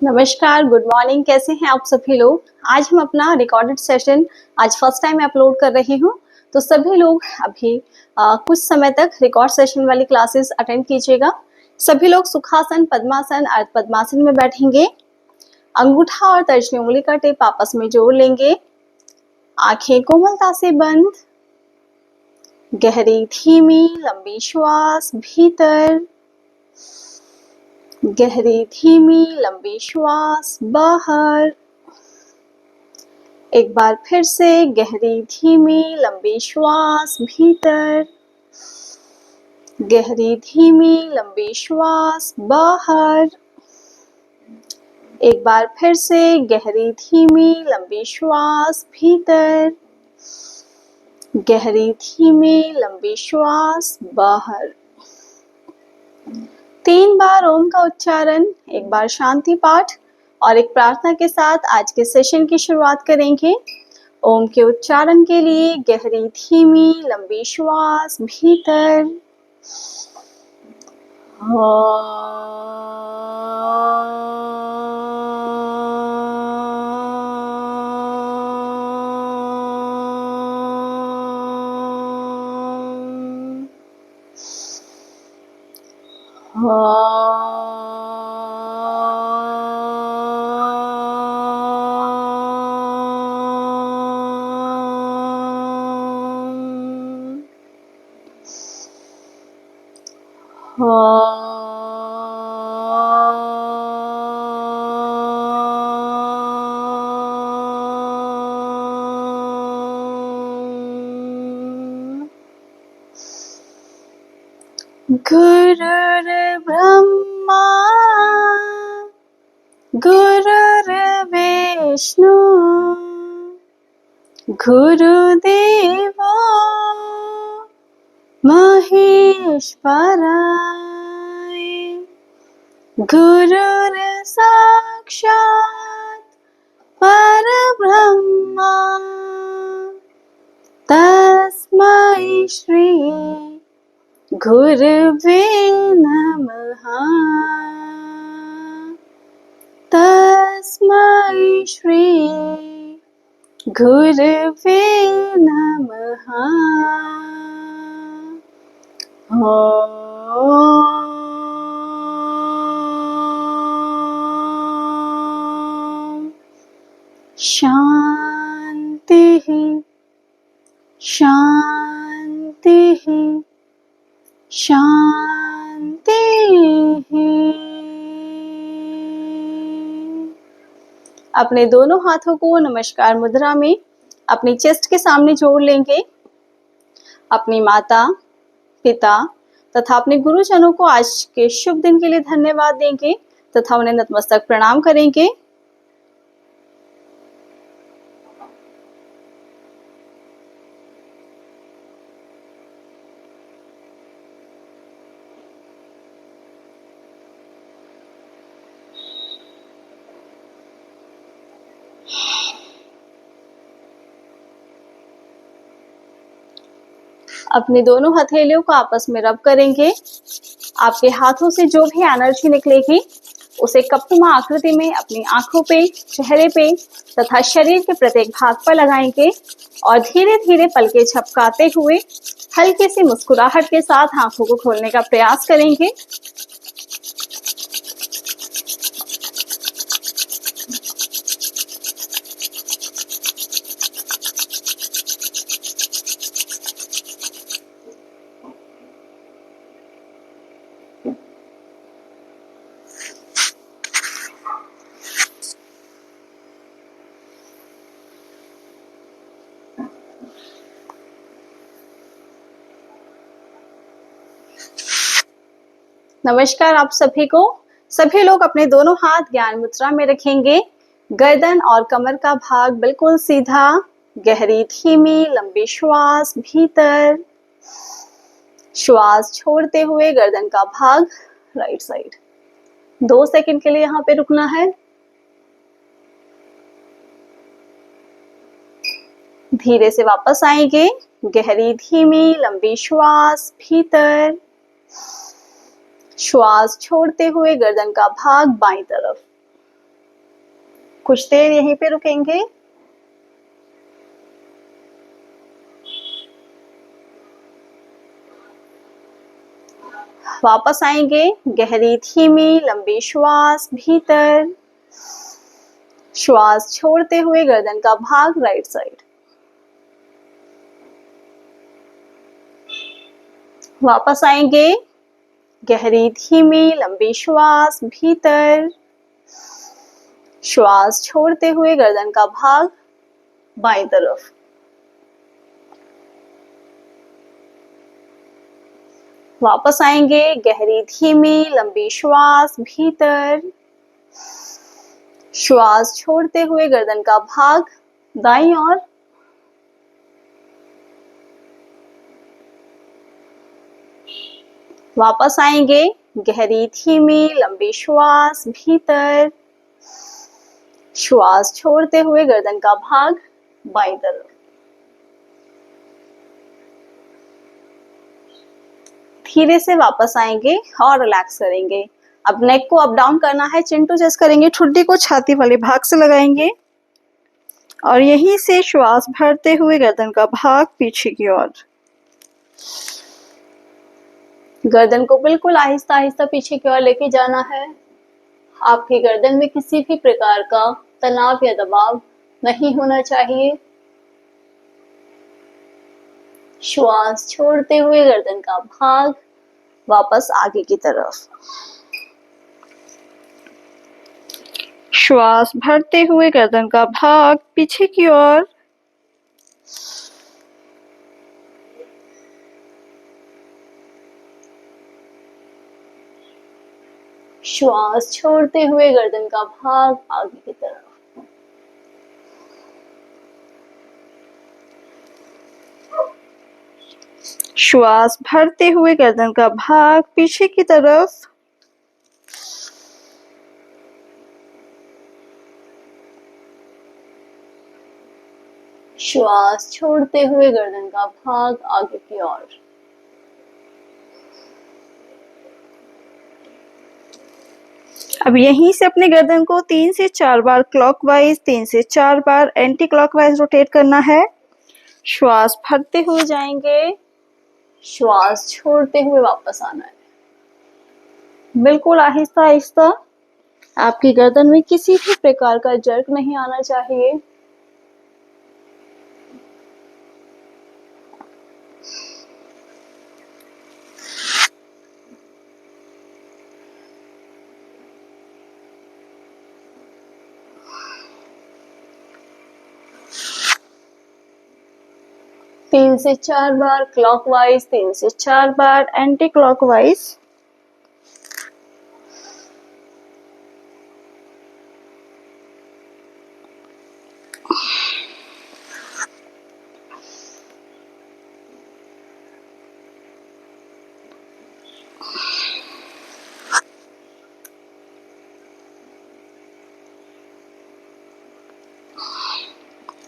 नमस्कार, good morning. कैसे हैं आप सभी लोग? आज हम अपना रिकॉर्डेड सेशन आज फर्स्ट टाइम अपलोड कर रही हूँ। तो सभी लोग अभी कुछ समय तक रिकॉर्ड सेशन वाली क्लासेस अटेंड कीजिएगा। सभी लोग सुखासन, पद्मासन, अर्ध पद्मासन में बैठेंगे। अंगूठा और तर्जनी उंगली का टिप आपस में जोड़ लेंगे। आंखें कोमलता से बंद। गहरी धीमी लंबी श्वास भीतर, गहरी धीमी लंबी श्वास बाहर। एक बार फिर से गहरी धीमी लंबी श्वास भीतर, गहरी धीमी लंबी श्वास बाहर। एक बार फिर से गहरी धीमी लंबी श्वास भीतर, गहरी धीमी लंबी श्वास बाहर। 3 बार ओम का उच्चारण, एक बार शांति पाठ और एक प्रार्थना के साथ आज के सेशन की शुरुआत करेंगे। ओम के उच्चारण के लिए गहरी धीमी लंबी श्वास भीतर। गुरुर्ब्रह्मा गुरुर्विष्णु गुरुदेवो महेश्वराय, गुरुर्साक्षात् परब्रह्मा तस्मै श्री गुरुवे नमः। तस्मै श्री गुरुवे नमः। शान्तिः शान्तिः शान्तिः। अपने दोनों हाथों को नमस्कार मुद्रा में अपनी चेस्ट के सामने जोड़ लेंगे। अपनी माता, पिता तथा अपने गुरुजनों को आज के शुभ दिन के लिए धन्यवाद देंगे तथा उन्हें नतमस्तक प्रणाम करेंगे। अपने दोनों हथेलियों को आपस में रब करेंगे। आपके हाथों से जो भी एनर्जी निकलेगी उसे कपनुमा आकृति में अपनी आंखों पे, चेहरे पे तथा शरीर के प्रत्येक भाग पर लगाएंगे और धीरे धीरे पलकें झपकाते हुए हल्की सी मुस्कुराहट के साथ आंखों को खोलने का प्रयास करेंगे। नमस्कार आप सभी को। सभी लोग अपने दोनों हाथ ज्ञान मुद्रा में रखेंगे। गर्दन और कमर का भाग बिल्कुल सीधा। गहरी धीमी लंबी श्वास भीतर, श्वास छोड़ते हुए गर्दन का भाग राइट साइड। 2 सेकंड के लिए यहाँ पे रुकना है। धीरे से वापस आएंगे। गहरी धीमी लंबी श्वास भीतर, श्वास छोड़ते हुए गर्दन का भाग बाईं तरफ। कुछ देर यहीं पे रुकेंगे। वापस आएंगे, गहरी धीमी लंबी श्वास भीतर, श्वास छोड़ते हुए गर्दन का भाग राइट साइड। वापस आएंगे, गहरी धीमी लंबी श्वास भीतर, श्वास छोड़ते हुए गर्दन का भाग बाईं तरफ। वापस आएंगे, गहरी धीमी लंबी श्वास भीतर, श्वास छोड़ते हुए गर्दन का भाग दाईं ओर। वापस आएंगे, गहरी धीमी लंबी श्वास भीतर, श्वास छोड़ते हुए गर्दन का भाग बाईं तरफ। धीरे से वापस आएंगे और रिलैक्स करेंगे। अब नेक को अप डाउन करना है, चिन टू चेस्ट करेंगे, ठुड्डी को छाती वाले भाग से लगाएंगे और यहीं से श्वास भरते हुए गर्दन का भाग पीछे की ओर। गर्दन को बिल्कुल आहिस्ता आहिस्ता पीछे की ओर लेके जाना है। आपकी गर्दन में किसी भी प्रकार का तनाव या दबाव नहीं होना चाहिए। श्वास छोड़ते हुए गर्दन का भाग वापस आगे की तरफ। श्वास भरते हुए गर्दन का भाग पीछे की ओर। श्वास छोड़ते हुए गर्दन का भाग आगे की तरफ। श्वास भरते हुए गर्दन का भाग पीछे की तरफ। श्वास छोड़ते हुए गर्दन का भाग आगे की ओर। अब यहीं से अपने गर्दन को 3 से 4 बार क्लॉकवाइज, 3 से 4 बार एंटी क्लॉकवाइज रोटेट करना है। श्वास भरते हुए जाएंगे, श्वास छोड़ते हुए वापस आना है। बिल्कुल आहिस्ता आहिस्ता। आपकी गर्दन में किसी भी प्रकार का जर्क नहीं आना चाहिए। तीन से 4 बार क्लॉकवाइज, 3 से 4 बार एंटी क्लॉकवाइज।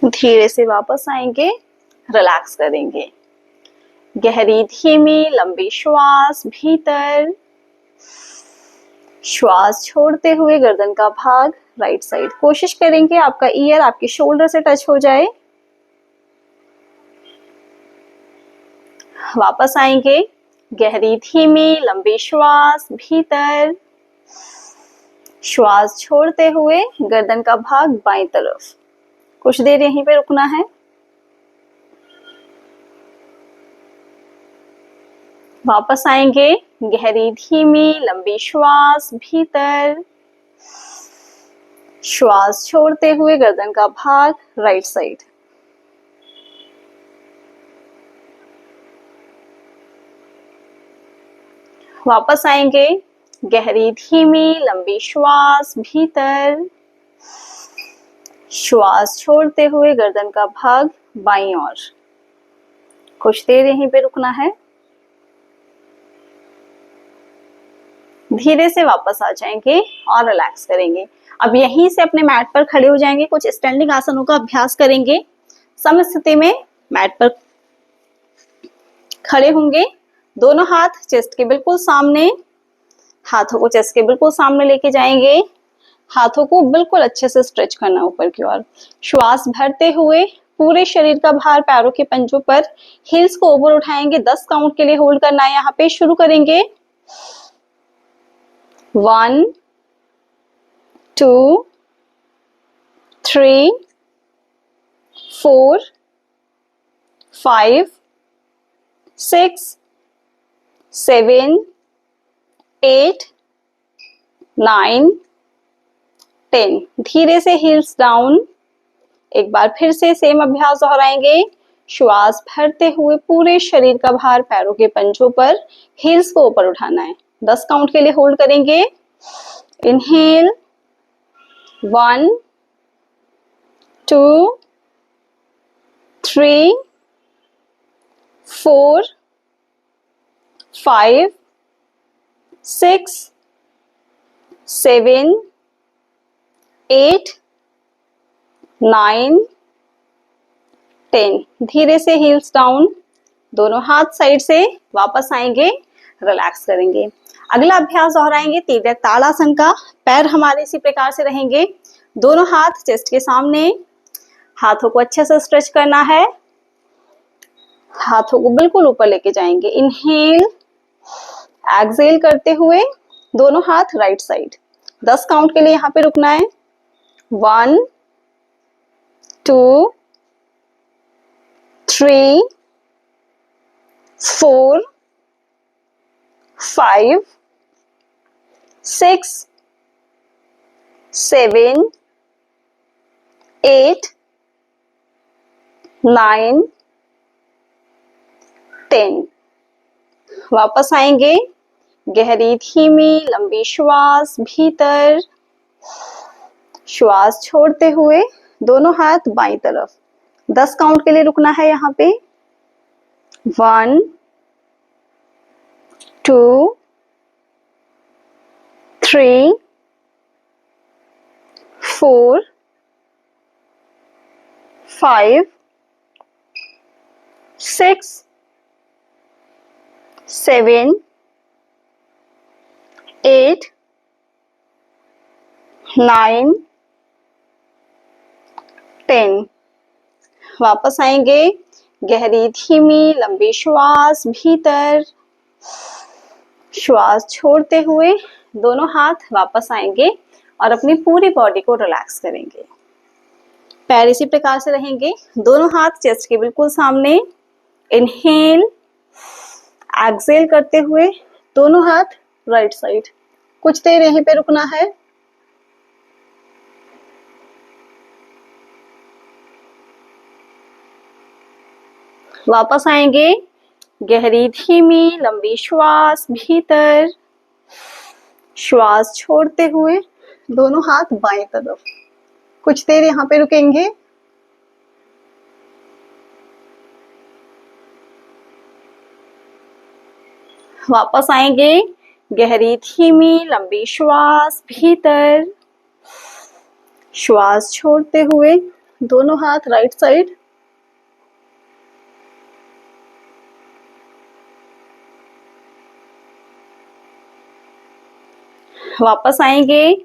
धीरे से वापस आएंगे, रिलैक्स करेंगे। गहरी धीमी लंबी श्वास भीतर, श्वास छोड़ते हुए गर्दन का भाग राइट साइड। कोशिश करेंगे आपका ईयर आपके शोल्डर से टच हो जाए। वापस आएंगे, गहरी धीमी लंबी श्वास भीतर, श्वास छोड़ते हुए गर्दन का भाग बाईं तरफ। कुछ देर यहीं पे रुकना है। वापस आएंगे, गहरी धीमी लंबी श्वास भीतर, श्वास छोड़ते हुए गर्दन का भाग राइट साइड। वापस आएंगे, गहरी धीमी लंबी श्वास भीतर, श्वास छोड़ते हुए गर्दन का भाग बाईं ओर। कुछ देर यहीं पे रुकना है। धीरे से वापस आ जाएंगे और रिलैक्स करेंगे। अब यहीं से अपने मैट पर खड़े हो जाएंगे। कुछ स्टैंडिंग आसनों का अभ्यास करेंगे। सम स्थिति में मैट पर खड़े होंगे। दोनों हाथ चेस्ट के बिल्कुल सामने, हाथों को चेस्ट के बिल्कुल सामने लेके जाएंगे। हाथों को बिल्कुल अच्छे से स्ट्रेच करना ऊपर की ओर। श्वास भरते हुए पूरे शरीर का भार पैरों के पंजों पर, हील्स को ऊपर उठाएंगे, 10 काउंट के लिए होल्ड करना है। यहाँ पे शुरू करेंगे 1 2 3 4 5 6 7 8 9 10। धीरे से हील्स डाउन। एक बार फिर से सेम अभ्यास दोहराएंगे। श्वास भरते हुए पूरे शरीर का भार पैरों के पंजों पर, हील्स को ऊपर उठाना है। 10 काउंट के लिए होल्ड करेंगे। इनहेल 1 2 3 4 5 6 7 8 9 10। धीरे से हील्स डाउन। दोनों हाथ साइड से वापस आएंगे, रिलैक्स करेंगे। अगला अभ्यास दोहराएंगे तिर्यक ताड़ासन का। पैर हमारे इसी प्रकार से रहेंगे, दोनों हाथ चेस्ट के सामने। हाथों को अच्छे से स्ट्रेच करना है, हाथों को बिल्कुल ऊपर लेके जाएंगे। इनहेल, एक्सहेल करते हुए दोनों हाथ राइट साइड। 10 काउंट के लिए यहाँ पे रुकना है। 1 2 3 4 5 6 7 8 9 10। वापस आएंगे। गहरी धीमी लंबी श्वास भीतर, श्वास छोड़ते हुए दोनों हाथ बाईं तरफ। 10 काउंट के लिए रुकना है यहाँ पे। 1 2 3 4 5 6 7 8 9 10। वापस आएंगे। गहरी धीमी लंबी श्वास भीतर, श्वास छोड़ते हुए दोनों हाथ वापस आएंगे और अपनी पूरी बॉडी को रिलैक्स करेंगे। पैर इसी प्रकार से रहेंगे, दोनों हाथ चेस्ट के बिल्कुल सामने। इनहेल, एक्सहेल करते हुए दोनों हाथ राइट साइड। कुछ देर यहीं पे रुकना है। वापस आएंगे। गहरी धीमी लंबी श्वास भीतर, श्वास छोड़ते हुए दोनों हाथ बाएं तरफ। कुछ देर यहाँ पे रुकेंगे। वापस आएंगे। गहरी धीमी लंबी श्वास भीतर, श्वास छोड़ते हुए दोनों हाथ राइट साइड। वापस आएंगे।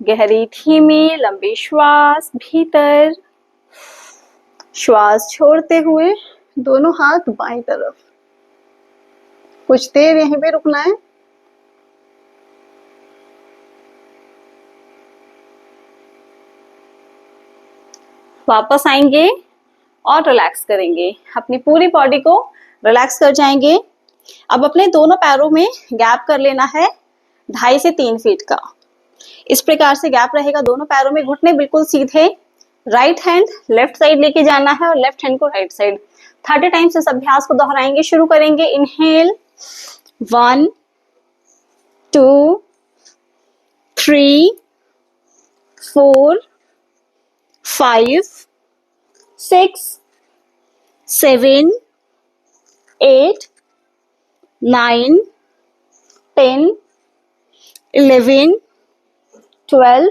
गहरी धीमी लंबी श्वास भीतर, श्वास छोड़ते हुए दोनों हाथ बाईं तरफ। कुछ देर यहीं पे रुकना है। वापस आएंगे और रिलैक्स करेंगे। अपनी पूरी बॉडी को रिलैक्स कर जाएंगे। अब अपने दोनों पैरों में गैप कर लेना है 2.5 से 3 फीट का। इस प्रकार से गैप रहेगा दोनों पैरों में। घुटने बिल्कुल सीधे, राइट हैंड लेफ्ट साइड लेके जाना है और लेफ्ट हैंड को राइट साइड। 30 टाइम्स इस अभ्यास को दोहराएंगे। शुरू करेंगे। इनहेल 1 2 3 4 5 6 7 8 9 10 11 12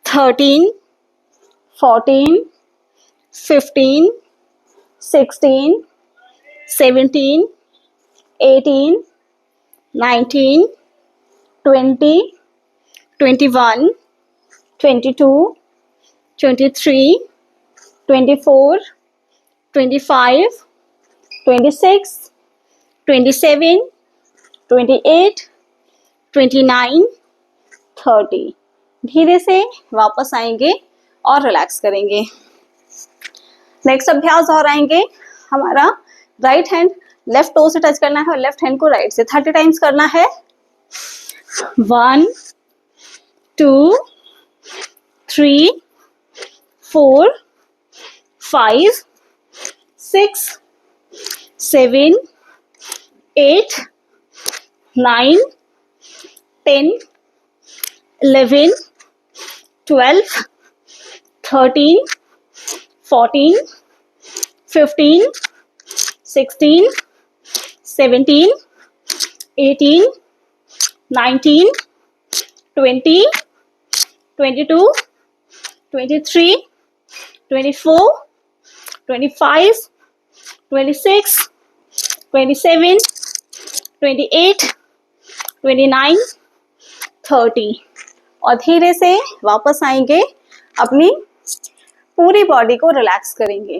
13 14 15 16 17 18 19 20 21 22, 23, 24, 25, 26, 27, 28, 29, 30। धीरे से वापस आएंगे और रिलैक्स करेंगे। नेक्स्ट अभ्यास दोहराएंगे। हमारा राइट हैंड लेफ्ट टो से टच करना है और लेफ्ट हैंड को राइट से 30 टाइम्स करना है। 1, 2, 3, 4, 5, 6, 7, 8, 9, 10, 11, 12, 13, 14, 15, 16, 17, 18, 19, 20, 22, 23, 24, 25, 26, 27, 28, 29, 30। और धीरे से वापस आएंगे, अपनी पूरी बॉडी को रिलैक्स करेंगे।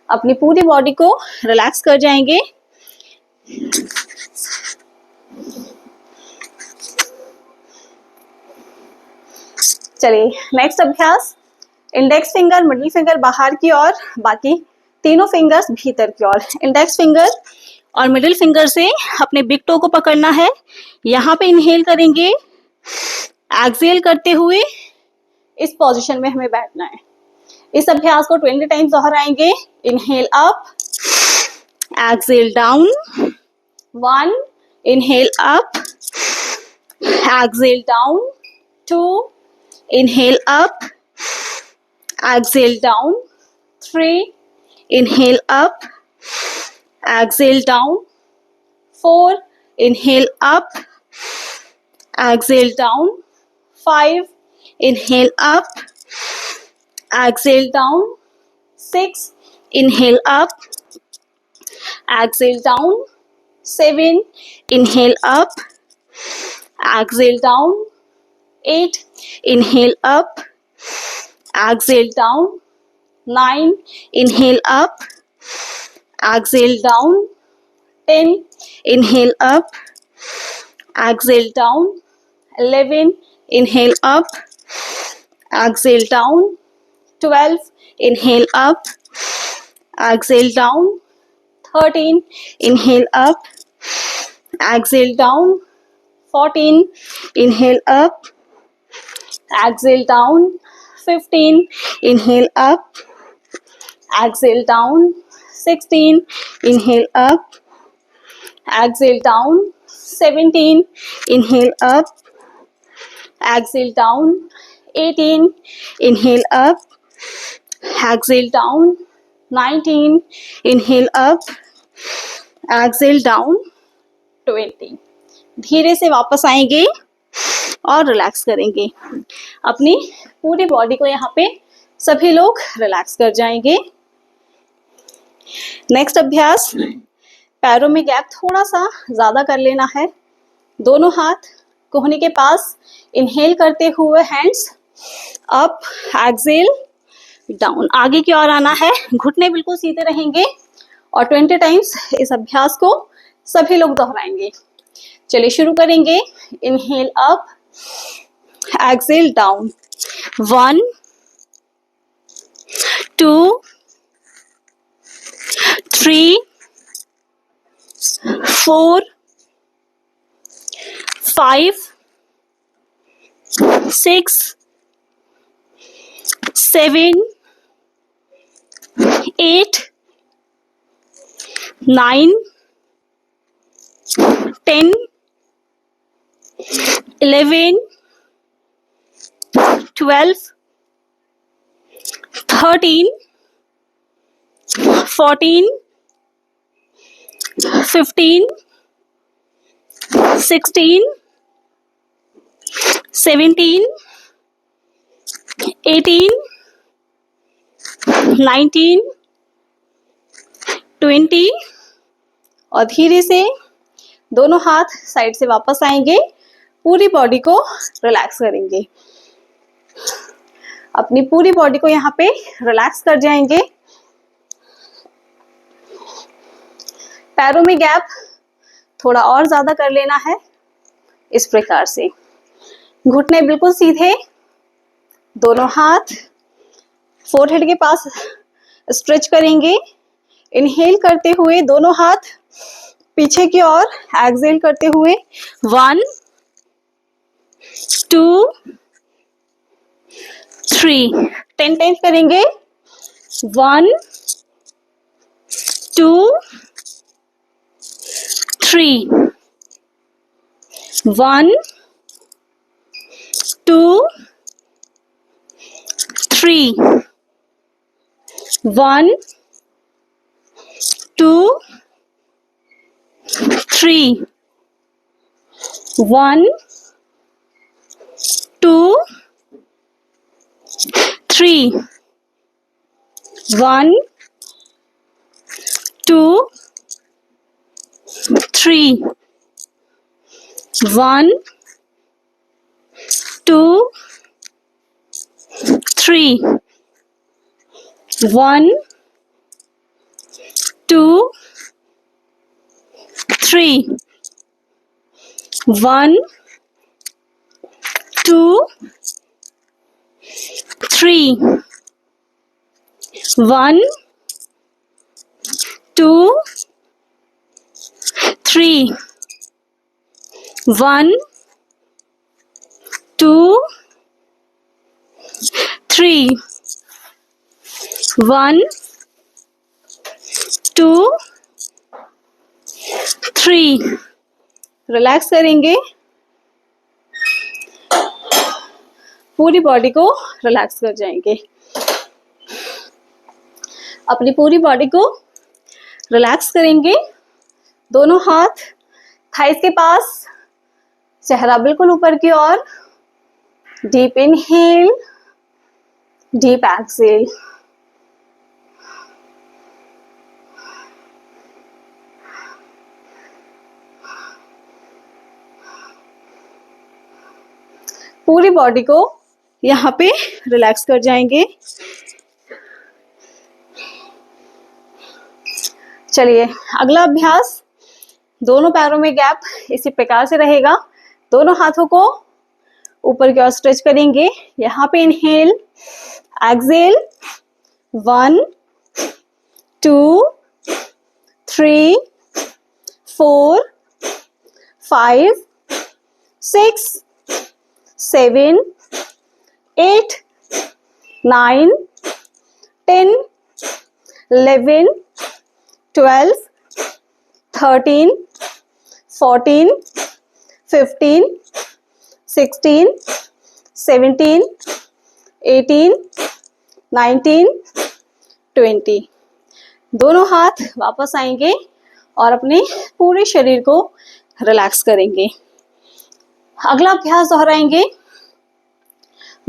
अपनी पूरी बॉडी को रिलैक्स कर जाएंगे। चलिए नेक्स्ट अभ्यास। इंडेक्स फिंगर, मिडिल फिंगर बाहर की ओर, बाकी तीनों फिंगर्स भीतर की ओर। इंडेक्स फिंगर और मिडिल फिंगर से अपने बिग टो को पकड़ना है। यहाँ पे इनहेल करेंगे, एक्सहेल करते हुए इस पोजीशन में हमें बैठना है। इस अभ्यास को 20 टाइम्स दोहराएंगे। Inhale up, exhale down. 1, inhale up, exhale down. 2, inhale up, exhale down. 3, inhale up, exhale down. 4, inhale up, exhale down. 5, inhale up, exhale down. 6, inhale up, exhale down. 7, inhale up, exhale down. 8, inhale up, exhale down. 9, inhale up, exhale down. 10, inhale up, exhale down. 11, inhale up, exhale down. 12, inhale up, exhale down. 13, inhale up, exhale down. 14, inhale up, exhale down. 15, inhale up, exhale down. 16, inhale up, exhale down. 17, inhale up, exhale down. 18, inhale up, exhale down. 19, inhale up, exhale down. 20। धीरे से वापस आएंगे और relax करेंगे। अपनी पूरी body को यहाँ पे सभी लोग रिलैक्स कर जाएंगे। नेक्स्ट अभ्यास, पैरों में गैप थोड़ा सा ज्यादा कर लेना है। दोनों हाथ कोहनी के पास, इनहेल करते हुए हैंड्स अप, एक्सहेल डाउन। आगे की ओर आना है, घुटने बिल्कुल सीधे रहेंगे और 20 टाइम्स इस अभ्यास को सभी लोग दोहराएंगे। चलिए शुरू करेंगे। Inhale up, exhale down. 1, 2, 3, 4, 5, 6, 7, 8, 9, 10, 11, 12, 13, 14, 15, 16, 17, 18, 19, 20। और धीरे से दोनों हाथ साइड से वापस आएंगे, पूरी बॉडी को रिलैक्स करेंगे। अपनी पूरी बॉडी को यहाँ पे रिलैक्स कर जाएंगे। पैरों में गैप थोड़ा और ज्यादा कर लेना है इस प्रकार से। घुटने बिल्कुल सीधे, दोनों हाथ फोरहेड के पास स्ट्रेच करेंगे। इनहेल करते हुए दोनों हाथ पीछे की ओर, एक्सहेल करते हुए 1 2 3 10 टाइम्स करेंगे। 1 2 3 1 2 3 1 2 3 1 2 3 1 2 3 1 2 3 1 2 3 1 2 3 1 2 3 1 2 3 1 2 3 रिलैक्स करेंगे, पूरी बॉडी को रिलैक्स कर जाएंगे। अपनी पूरी बॉडी को रिलैक्स करेंगे। दोनों हाथ थाइस के पास, चेहरा बिल्कुल ऊपर की ओर। Deep inhale, deep exhale. पूरी बॉडी को यहाँ पे रिलैक्स कर जाएंगे। चलिए अगला अभ्यास, दोनों पैरों में गैप इसी प्रकार से रहेगा। दोनों हाथों को ऊपर की ओर स्ट्रेच करेंगे। यहाँ पे इनहेल, एक्सहेल। 1 2 3 4 5 6 7 8 9 10 11 12 13 14 15 16 17 18 19 20। दोनों हाथ वापस आएंगे और अपने पूरे शरीर को रिलैक्स करेंगे। अगला अभ्यास दोहराएंगे।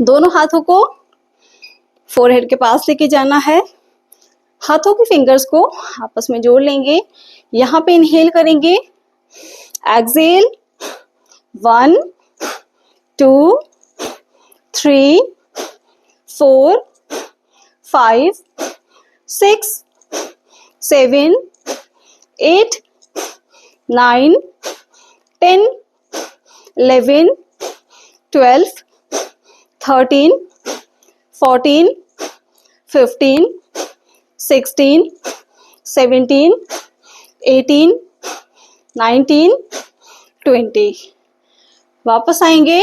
दोनों हाथों को फोरहेड के पास लेके जाना है। हाथों की फिंगर्स को आपस में जोड़ लेंगे। यहाँ पे इनहेल करेंगे, एक्सहेल। 1 2 3 4 5 6 7 8 9 10 11 12 13 14 15 16 17 18 19 20। वापस आएंगे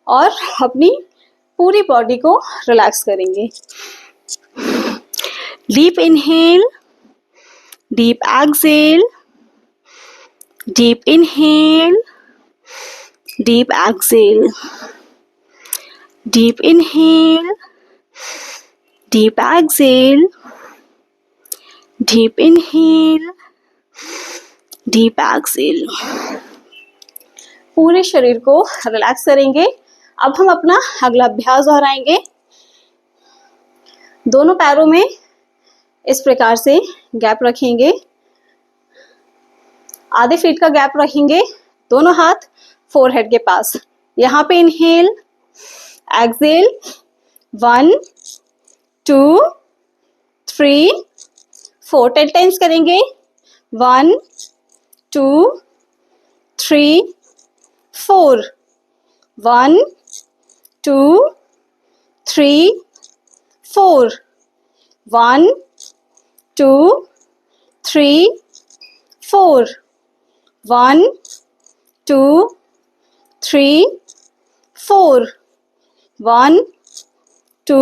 और अपनी पूरी बॉडी को रिलैक्स करेंगे। Deep inhale, deep exhale, deep inhale, deep exhale, deep inhale, deep exhale, deep inhale, deep exhale. पूरे शरीर को रिलैक्स करेंगे। अब हम अपना अगला अभ्यास दोहराएंगे। दोनों पैरों में इस प्रकार से गैप रखेंगे, आधे फीट का गैप रखेंगे। दोनों हाथ फोरहेड के पास। यहाँ पे इनहेल, एक्सहेल। 1 2 3 4 10 टाइम्स करेंगे 1 2 3 4 1 2 3 4 1 2 3 4 1 2 3 4 1 2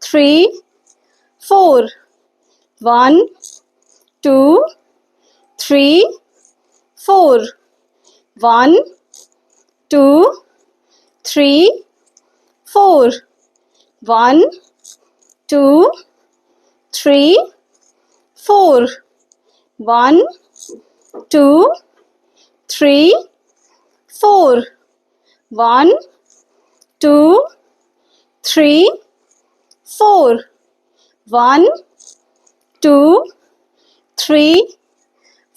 3 4 1 2 3 4 1 2 3 4 1 2 3 4 1 2 3 4 1 2 3 4 1 2 3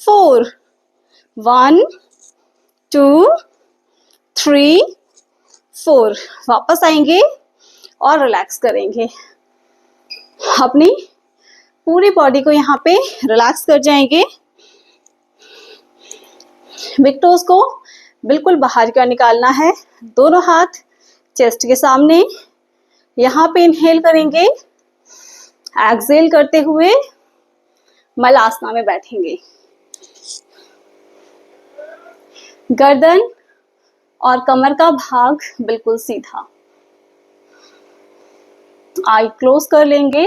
4 1 2 3 4 वापस आएंगे और रिलैक्स करेंगे। अपनी पूरी बॉडी को यहाँ पे रिलैक्स कर जाएंगे। बिग टोज को बिल्कुल बाहर का निकालना है। दोनों हाथ चेस्ट के सामने। यहाँ पे इनहेल करेंगे, एक्सहेल करते हुए मलासना में बैठेंगे। गर्दन और कमर का भाग बिल्कुल सीधा। आई क्लोज कर लेंगे।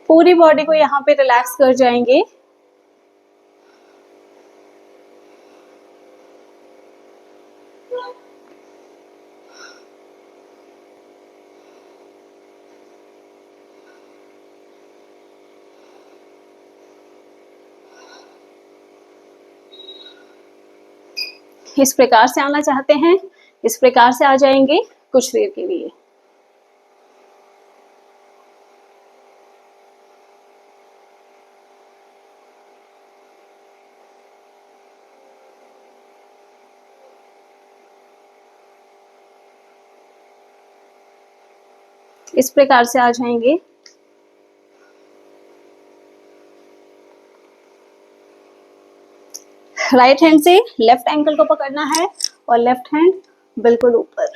पूरी बॉडी को यहाँ पे रिलैक्स कर जाएंगे। इस प्रकार से आना चाहते हैं, इस प्रकार से आ जाएंगे कुछ देर के लिए। इस प्रकार से आ जाएंगे। राइट हैंड से लेफ्ट एंकल को पकड़ना है और लेफ्ट हैंड बिल्कुल ऊपर।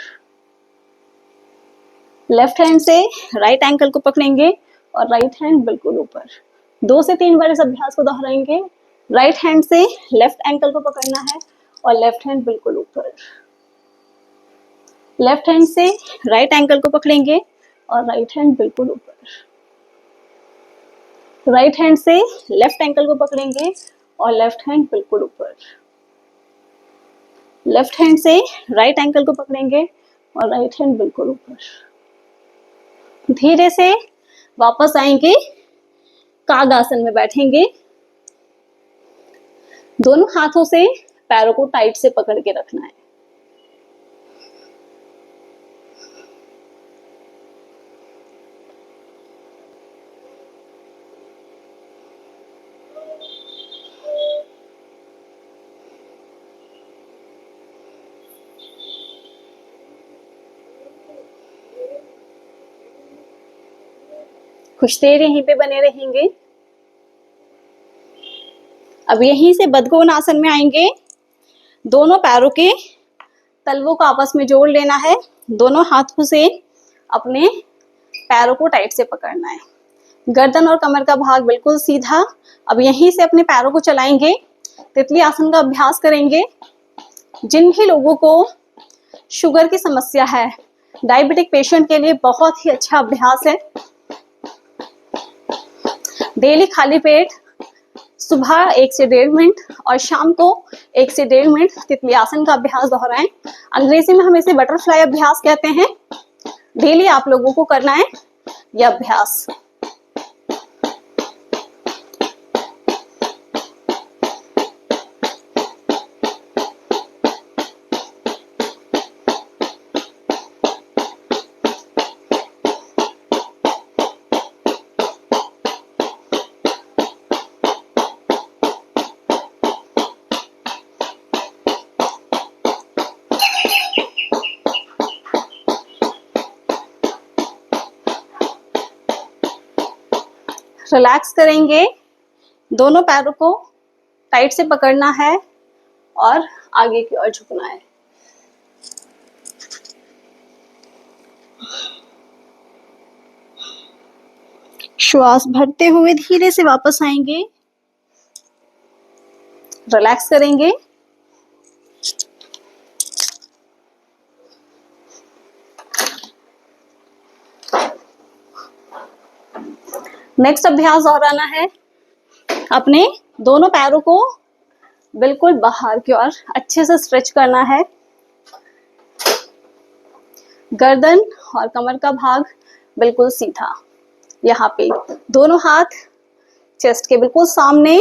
लेफ्ट हैंड से राइट एंकल को पकड़ेंगे और राइट हैंड बिल्कुल ऊपर। 2 से 3 बार इस अभ्यास को दोहराएंगे। राइट हैंड से लेफ्ट एंकल को पकड़ना है और लेफ्ट हैंड बिल्कुल ऊपर। लेफ्ट हैंड से राइट एंकल को पकड़ेंगे और राइट हैंड बिल्कुल ऊपर। राइट हैंड से लेफ्ट एंकल को पकड़ेंगे और लेफ्ट हैंड बिल्कुल ऊपर। लेफ्ट हैंड से राइट एंकल को पकड़ेंगे और राइट हैंड बिल्कुल ऊपर। धीरे से वापस आएंगे, कागासन में बैठेंगे। दोनों हाथों से पैरों को टाइट से पकड़ के रखना है। कुछ देर यहीं पे बने रहेंगे। अब यहीं से बदकोन आसन में आएंगे। दोनों पैरों के तलवों को आपस में जोड़ लेना है। दोनों हाथों से अपने पैरों को टाइट से पकड़ना है। गर्दन और कमर का भाग बिल्कुल सीधा। अब यहीं से अपने पैरों को चलाएंगे। तितली आसन का अभ्यास करेंगे। जिन भी लोगों को शुगर की समस्या है, डायबिटिक पेशेंट के लिए बहुत ही अच्छा अभ्यास है। डेली खाली पेट सुबह 1 से 1.5 मिनट और शाम को 1 से 1.5 मिनट तितली आसन का अभ्यास दोहराएं। अंग्रेजी में हम इसे बटरफ्लाई अभ्यास कहते हैं। डेली आप लोगों को करना है यह अभ्यास। रिलैक्स करेंगे, दोनों पैरों को टाइट से पकड़ना है और आगे की ओर झुकना है। श्वास भरते हुए धीरे से वापस आएंगे, रिलैक्स करेंगे। नेक्स्ट अभ्यास और आना है, अपने दोनों पैरों को बिल्कुल बाहर की ओर अच्छे से स्ट्रेच करना है। गर्दन और कमर का भाग बिल्कुल सीधा। यहाँ पे दोनों हाथ चेस्ट के बिल्कुल सामने।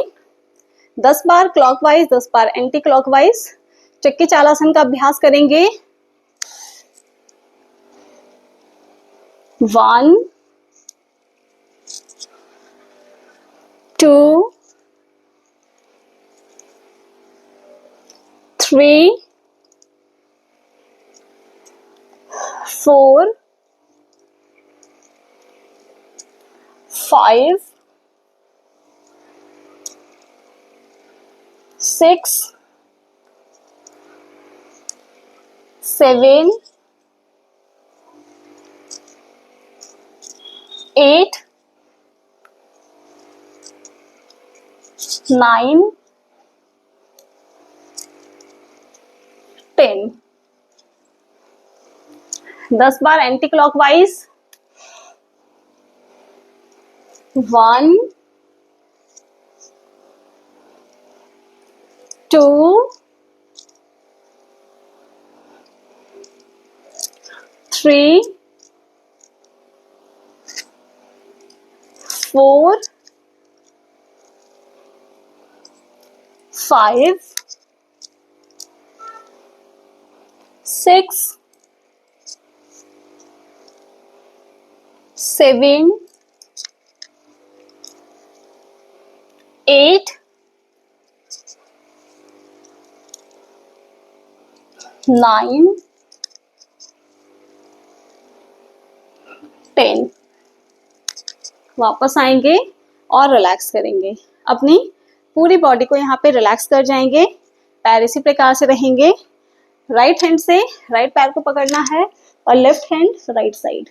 10 बार क्लॉकवाइज, 10 बार एंटी क्लॉकवाइज चक्की चालासन का अभ्यास करेंगे। 1 2 3 4 5 6 7 8 9 10। 10 बार एंटी क्लॉकवाइज। 1 2 3 4 5 6 7 8 9 10। वापस आएंगे और रिलैक्स करेंगे। अपनी पूरी बॉडी को यहाँ पे रिलैक्स कर जाएंगे। पैर इसी प्रकार से रहेंगे। राइट हैंड से राइट पैर को पकड़ना है और लेफ्ट हैंड राइट साइड।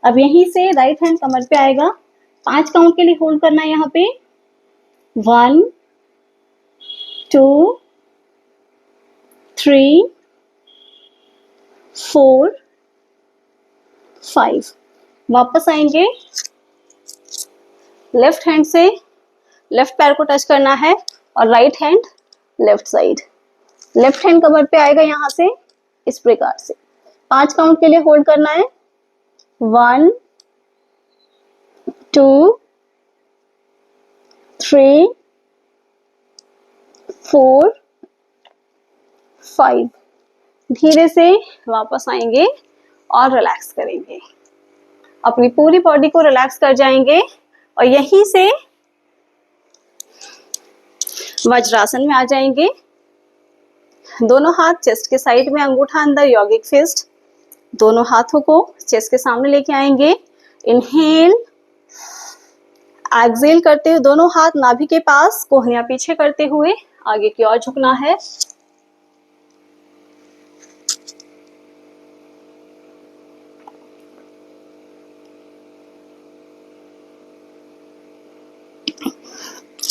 अब यहीं से राइट हैंड कमर पे आएगा। 5 काउंट के लिए होल्ड करना है यहाँ पे। 1 2 3 4 5। वापस आएंगे। लेफ्ट हैंड से लेफ्ट पैर को टच करना है और right hand left side. Left hand कमर पे आएगा यहाँ से इस प्रकार से। 5 काउंट के लिए होल्ड करना है। 1 2 3 4 5। धीरे से वापस आएंगे और रिलैक्स करेंगे। अपनी पूरी बॉडी को रिलैक्स कर जाएंगे और यहीं से वज्रासन में आ जाएंगे। दोनों हाथ चेस्ट के साइड में, अंगूठा अंदर, यौगिक फिस्ट। दोनों हाथों को चेस्ट के सामने लेके आएंगे। इनहेल, एक्सहेल करते हुए दोनों हाथ नाभि के पास, कोहनियां पीछे करते हुए आगे की ओर झुकना है।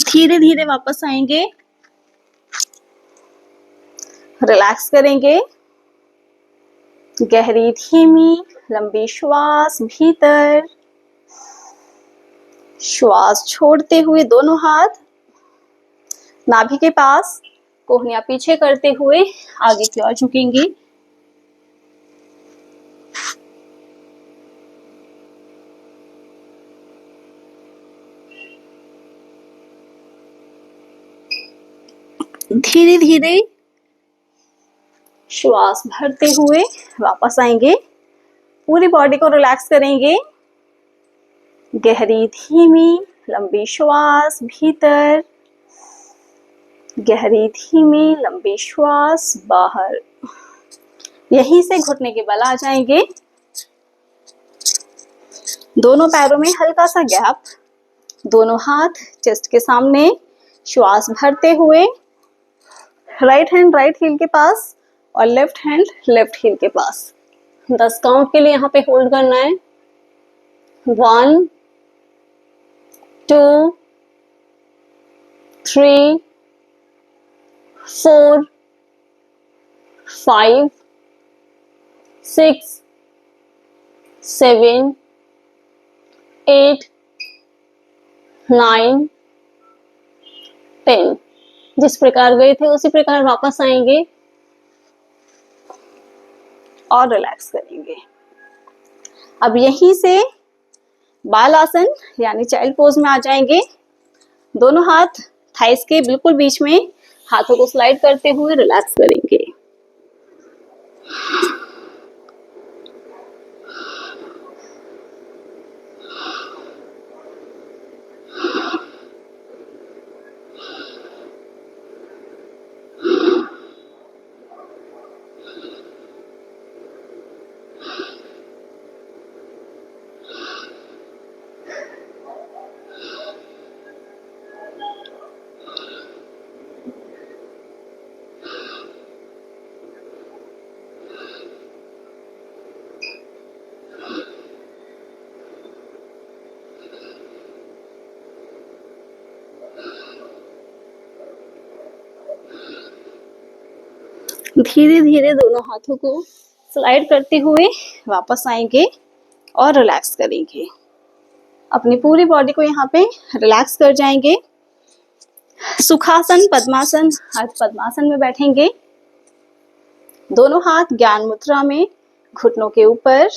धीरे धीरे वापस आएंगे, रिलैक्स करेंगे। गहरी धीमी लंबी श्वास भीतर, श्वास छोड़ते हुए दोनों हाथ नाभि के पास, कोहनियां पीछे करते हुए आगे की ओर झुकेंगे। धीरे धीरे श्वास भरते हुए वापस आएंगे। पूरी बॉडी को रिलैक्स करेंगे। गहरी धीमी लंबी श्वास भीतर, गहरी धीमी लंबी श्वास बाहर। यहीं से घुटने के बल आ जाएंगे। दोनों पैरों में हल्का सा गैप, दोनों हाथ चेस्ट के सामने, श्वास भरते हुए राइट हैंड राइट हील के पास और लेफ्ट हैंड लेफ्ट हील के पास। 10 काउंट के लिए यहाँ पे होल्ड करना है। 1 2 3 4 5 6 7 8 9 10। जिस प्रकार गए थे उसी प्रकार वापस आएंगे और रिलैक्स करेंगे। अब यहीं से बाल आसन यानी चाइल्ड पोज में आ जाएंगे। दोनों हाथ थाइस के बिल्कुल बीच में, हाथों को स्लाइड करते हुए रिलैक्स करेंगे। धीरे धीरे दोनों हाथों को स्लाइड करते हुए वापस आएंगे और रिलैक्स करेंगे। अपनी पूरी बॉडी को यहाँ पे रिलैक्स कर जाएंगे। सुखासन पद्मासन, अर्ध पद्मासन में बैठेंगे। दोनों हाथ ज्ञान मुद्रा में, घुटनों के ऊपर,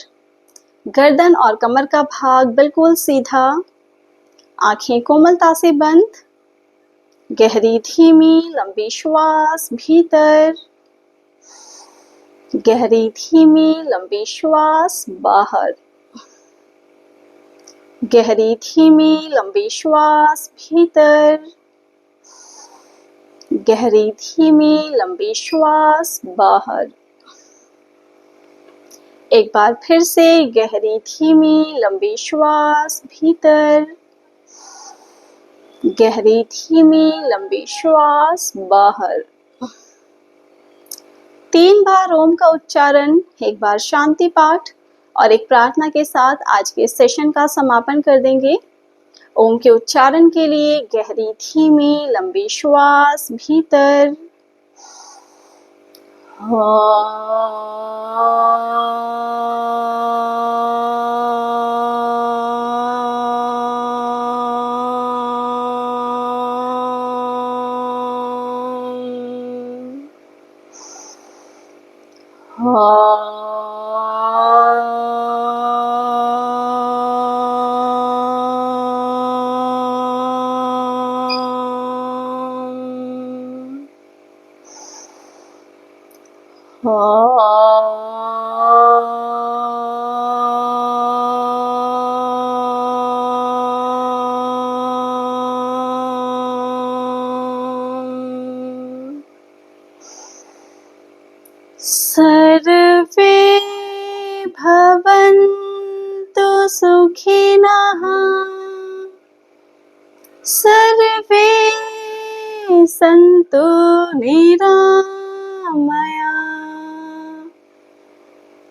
गर्दन और कमर का भाग बिल्कुल सीधा, आंखें कोमलता से बंद, गहरी धीमी लंबी श्वास भीतर, गहरी धीमी लंबी श्वास बाहर, गहरी धीमी लंबी श्वास भीतर, गहरी धीमी लंबी श्वास बाहर। एक बार फिर से गहरी धीमी लंबी श्वास भीतर, गहरी धीमी लंबी श्वास बाहर। 3 बार ओम का उच्चारण, एक बार शांति पाठ और एक प्रार्थना के साथ आज के सेशन का समापन कर देंगे। ओम के उच्चारण के लिए गहरी धीमी लंबी श्वास भीतर, सर्वे भवन्तु सुखिनः, सर्वे सन्तु निरामया,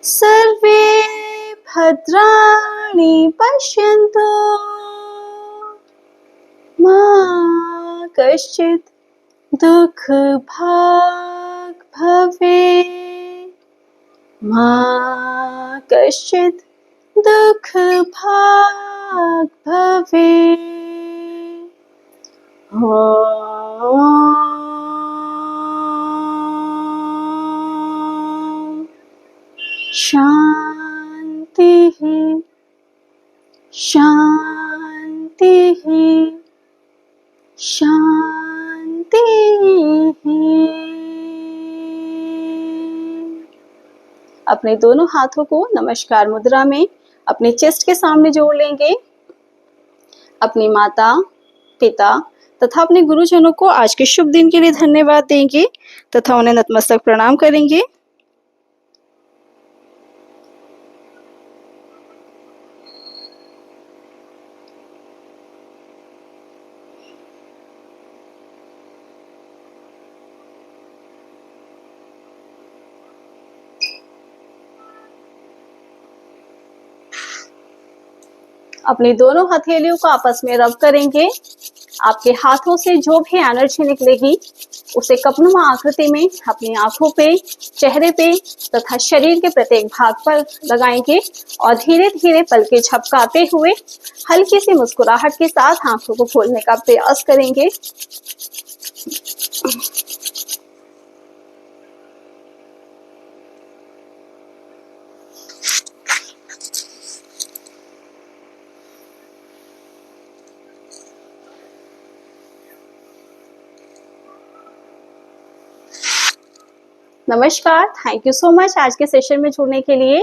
सर्वे भद्राणि पश्यन्तु, मा कश्चित् दुःखभाग् भवेत्, मा कश्चित् दुःखभाग् भवेत्। शांति शांति शांति। अपने दोनों हाथों को नमस्कार मुद्रा में अपने चेस्ट के सामने जोड़ लेंगे। अपनी माता, पिता तथा अपने गुरुजनों को आज के शुभ दिन के लिए धन्यवाद देंगे तथा उन्हें नतमस्तक प्रणाम करेंगे। अपनी दोनों हथेलियों को आपस में रब करेंगे। आपके हाथों से जो भी एनर्जी निकलेगी उसे कपनुमा आकृति में अपनी आंखों पे, चेहरे पे तथा शरीर के प्रत्येक भाग पर लगाएंगे और धीरे धीरे पलकें झपकाते हुए हल्की सी मुस्कुराहट के साथ आंखों को खोलने का प्रयास करेंगे। नमस्कार, थैंक यू सो मच आज के सेशन में जुड़ने के लिए।